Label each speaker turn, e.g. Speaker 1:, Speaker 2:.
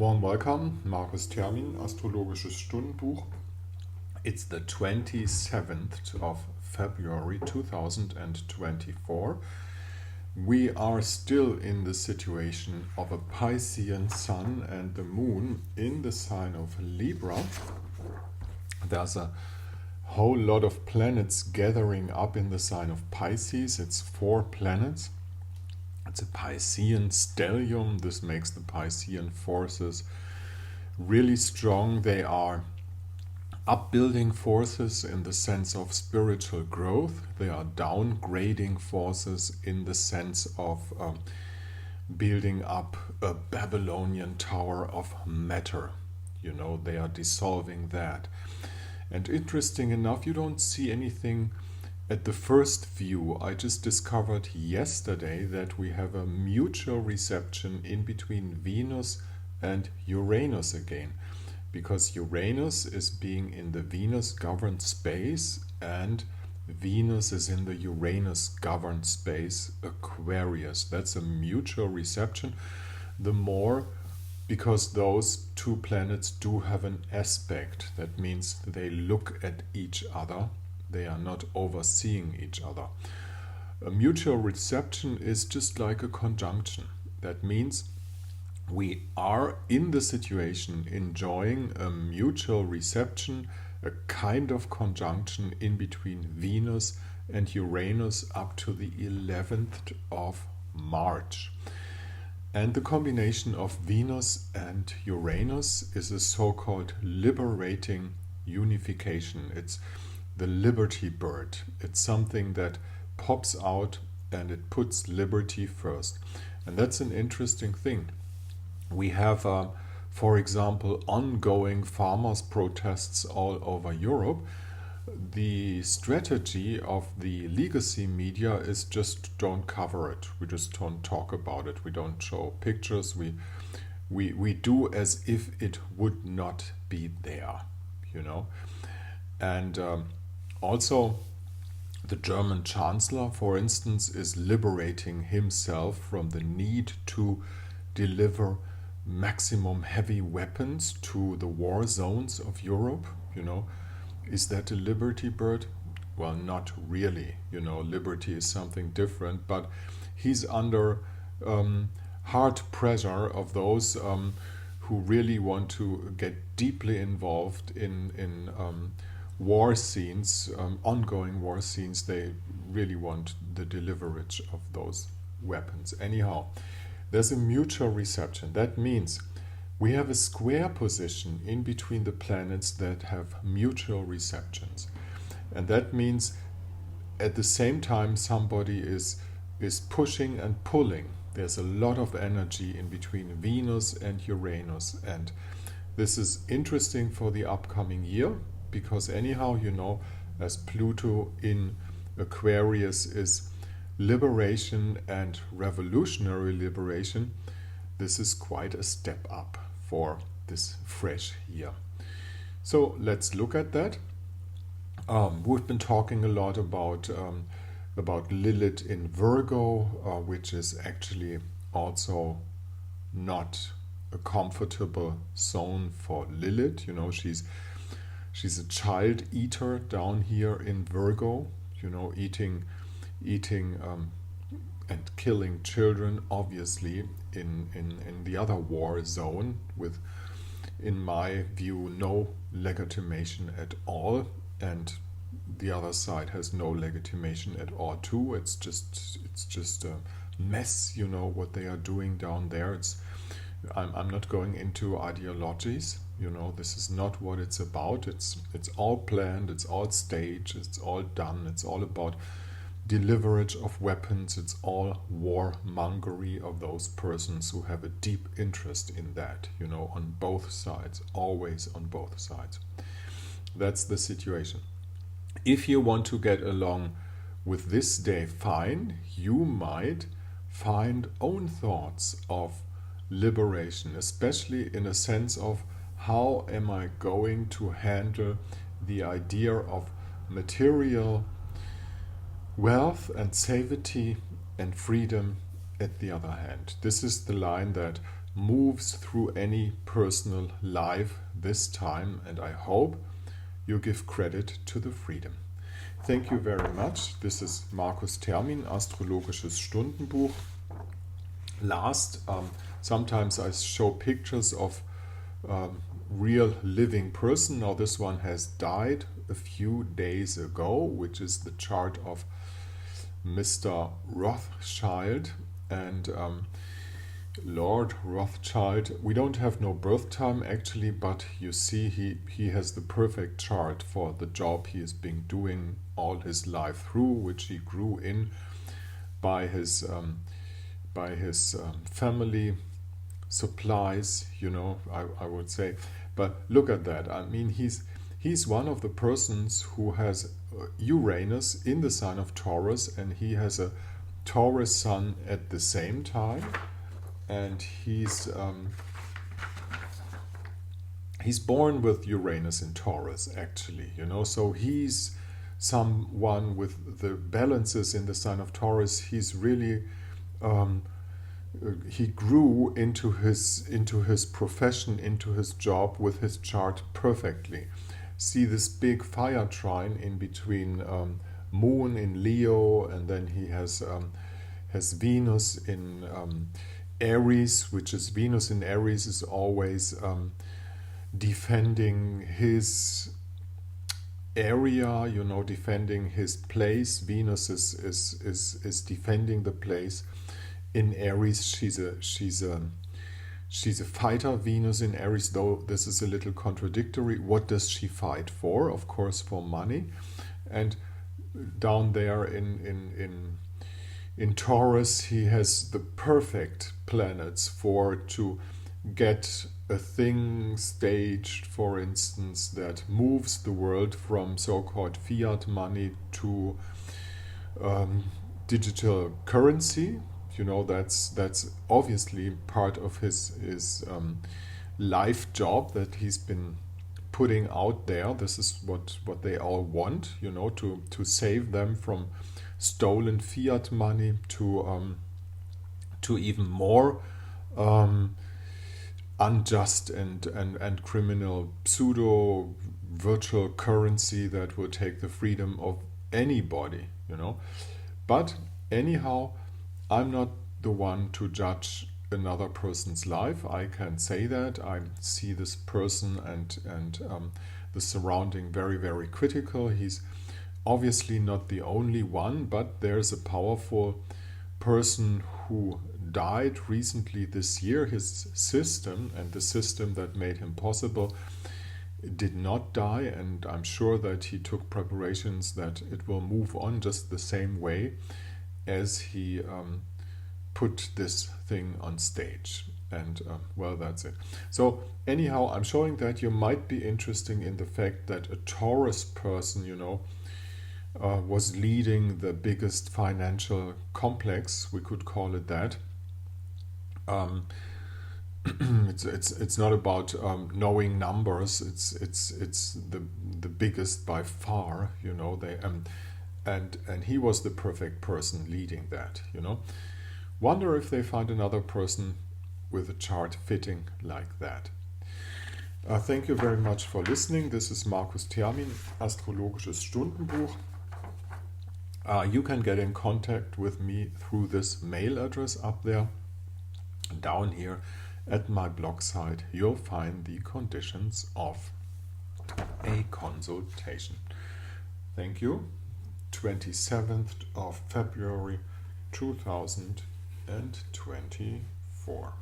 Speaker 1: warm welcome, Markus Termin, Astrologisches Stundenbuch. It's the 27th of February 2024. We are still in the situation of a Piscean sun and the moon in the sign of Libra. There's a whole lot of planets gathering up in the sign of Pisces. It's 4 planets. It's a Piscean stellium. This makes the Piscean forces really strong. They are upbuilding forces in the sense of spiritual growth. They are downgrading forces in the sense of building up a Babylonian tower of matter. You know, they are dissolving that. And interesting enough, you don't see anything at the first view. I just discovered yesterday that we have a mutual reception in between Venus and Uranus again, because Uranus is being in the Venus governed space and Venus is in the Uranus governed space, Aquarius. That's a mutual reception. The more because those 2 planets do have an aspect. That means they look at each other. They are not overseeing each other. A mutual reception is just like a conjunction. That means we are in the situation enjoying a mutual reception, a kind of conjunction in between Venus and Uranus up to the 11th of March. And the combination of Venus and Uranus is a so-called liberating unification. It's the Liberty Bird. It's something that pops out and it puts liberty first. And that's an interesting thing. We have, for example, ongoing farmers' protests all over Europe. The strategy of the legacy media is just don't cover it. We just don't talk about it. We don't show pictures. We do as if it would not be there, you know. And also, the German Chancellor, for instance, is liberating himself from the need to deliver maximum heavy weapons to the war zones of Europe, you know. Is that a Liberty Bird? Well, not really. You know, liberty is something different, but he's under hard pressure of those who really want to get deeply involved in war scenes, ongoing war scenes. They really want the deliverage of those weapons. Anyhow, there's a mutual reception. That means we have a square position in between the planets that have mutual receptions. And that means at the same time somebody is pushing and pulling. There's a lot of energy in between Venus and Uranus. And this is interesting for the upcoming year because anyhow, you know, as Pluto in Aquarius is liberation and revolutionary liberation, this is quite a step up for this fresh year. So let's look at that. We've been talking a lot about Lilith in Virgo, which is actually also not a comfortable zone for Lilith. You know, she's a child eater down here in Virgo. You know, eating and killing children, obviously, in the other war zone with, in my view, no legitimation at all, and the other side has no legitimation at all too. It's just a mess, you know, what they are doing down there. I'm not going into ideologies, you know, this is not what it's about. It's all planned, it's all staged, it's all done, it's all about deliverage of weapons. It's all warmongery of those persons who have a deep interest in that, you know, on both sides, always on both sides. That's the situation. If you want to get along with this day, fine, you might find own thoughts of liberation, especially in a sense of how am I going to handle the idea of material wealth and safety and freedom at the other hand. This is the line that moves through any personal life this time, and I hope you give credit to the freedom. Thank you very much. This is Markus Termin, Astrologisches Stundenbuch. Sometimes I show pictures of real living person. Now this one has died a few days ago, which is the chart of Mr. Rothschild and Lord Rothschild. We don't have no birth time actually, but you see he has the perfect chart for the job he has been doing all his life through, which he grew in by his family supplies, I would say. But look at that. I mean, he's one of the persons who has Uranus in the sign of Taurus, and he has a Taurus sun at the same time, and he's born with Uranus in Taurus actually, so he's someone with the balances in the sign of Taurus. He's really he grew into his profession, into his job with his chart perfectly. See this big fire trine in between Moon in Leo, and then he has Venus in Aries, which is Venus in Aries is always defending his area, defending his place. Venus is defending the place. In Aries, she's a fighter. Venus in Aries, though this is a little contradictory. What does she fight for? Of course, for money. And down there in Taurus, he has the perfect planets to get a thing staged, for instance, that moves the world from so-called fiat money to digital currency. That's obviously part of his life job that he's been putting out there. This is what they all want, to save them from stolen fiat money to even more unjust and criminal pseudo virtual currency that will take the freedom of anybody, But anyhow, I'm not the one to judge another person's life. I can say that. I see this person and the surrounding very, very critical. He's obviously not the only one, but there's a powerful person who died recently this year. His system and the system that made him possible did not die, and I'm sure that he took preparations that it will move on just the same way as he put this thing on stage. And well, that's it. So anyhow, I'm showing that you might be interested in the fact that a Taurus person, was leading the biggest financial complex, we could call it that. It's not about knowing numbers. It's the biggest by far. They and he was the perfect person leading that. Wonder if they find another person with a chart fitting like that. Thank you very much for listening. This is Markus Termin, Astrologisches Stundenbuch. You can get in contact with me through this mail address up there. Down here at my blog site, you'll find the conditions of a consultation. Thank you. 27th of February 2024.